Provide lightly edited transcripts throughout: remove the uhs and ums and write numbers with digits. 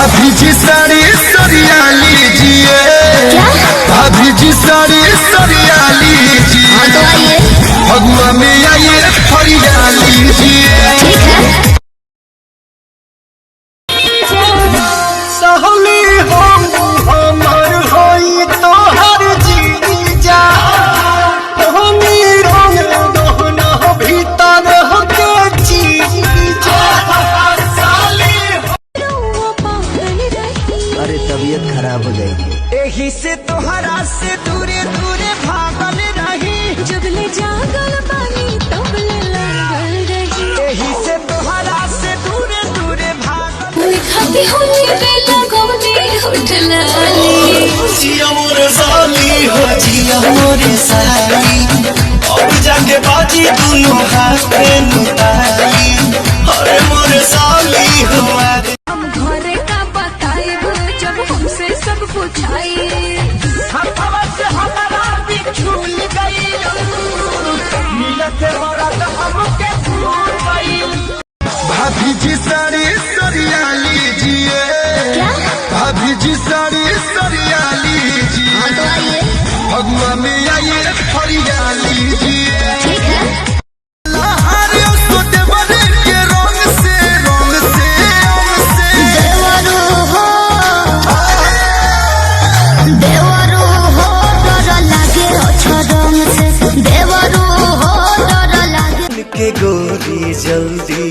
भाभी जी साड़ी सरिया लीजिए, भाभी जी साड़ी सरिया लीजिए, भगवा में आइए फरिया लीजिए। सहली हम हमर होई तो हर जीजा, हमी रंग दोहना भीतर होके जीजा। अरे तबीयत खराब हो जाएगी, यही से तोहरा से दूरे दूरे भागल रही, जब ले जागल पानी तब ले लागल रही, यही से तोहरा से दूरे दूरे भागल। लिखती होली बेला गोनी उठलाली, जिया मोरे साली हो जिया मोरे साली, और जाके बाजी दोनों हाथ में नुताली, अरे मोरे साली हो। हम घरे का बताइब जब हमसे सब पूछाई, हमारा भी झूल गई, मिलते औरत हमके भूल गई। भाभी जी साड़ी सरिया लीजिए, भाभी जी साड़ी सरिया लीजिए, भगवा में आइए फरिया लीजिए। ठीक है गोरी जल्दी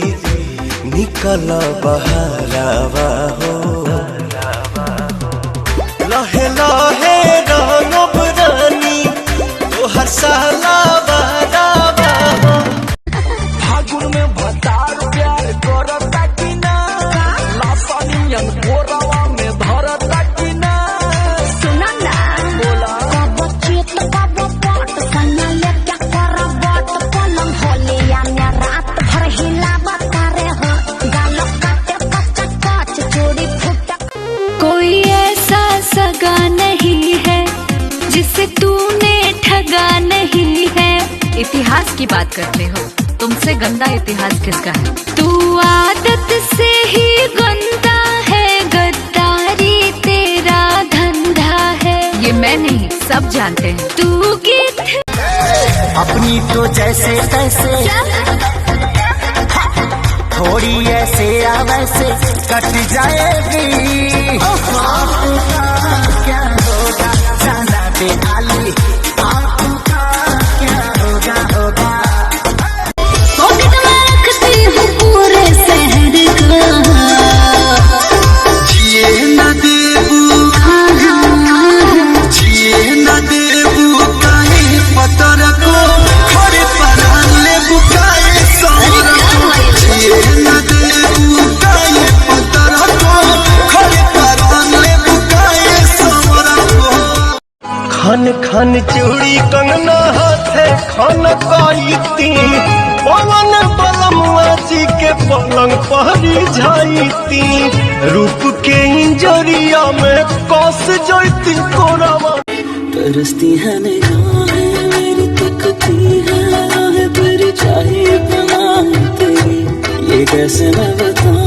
निकल बहरावा हो, लहे लहे रंगब रानी तोहर साला बहरावा हो। फागुन में भतार प्यार करता कि ना, लासानियन भोरवा में धरता कि ना। सुना ना बोला कब चेत कब पट सन्ना ले क्या कर बट पलंग होले या ने रात भर हिला बतारे हो, गालो काटे कच्चा कच चोरी फुटक। कोई ऐसा सगा नहीं है जिसे तूने ठगा नहीं है। इतिहास की बात करते हो, तुमसे गंदा इतिहास किसका है? तू आदत से ही गंदा है, गद्दारी तेरा धंधा है, ये मैं नहीं सब जानते हैं। तू गीत अपनी तो जैसे तैसे थोड़ी ऐसे या वैसे कट जाएगी, क्या होगा जाना दे आली, आपका क्या होगा होगा। रखती हूँ पूरे शहर का, जिए न देबू, जिए न देबू काहे पतर को, खड़े परान लेबू काहे सौर को। जिए न देबू काहे पतर को, खड़े परान लेबू काहे सौर को। खन खन चूड़ी कंगना हाथे खन काईती, पवन बलमुआ जी के पलंग पहरी जाईती, रूप के इंजरिया में कस जाती कोरावा। तरसती है निगाहें मेरी, तकती है राहें तेरी, चाहिए पनाह तेरी, ये कैसे मैं बताऊं।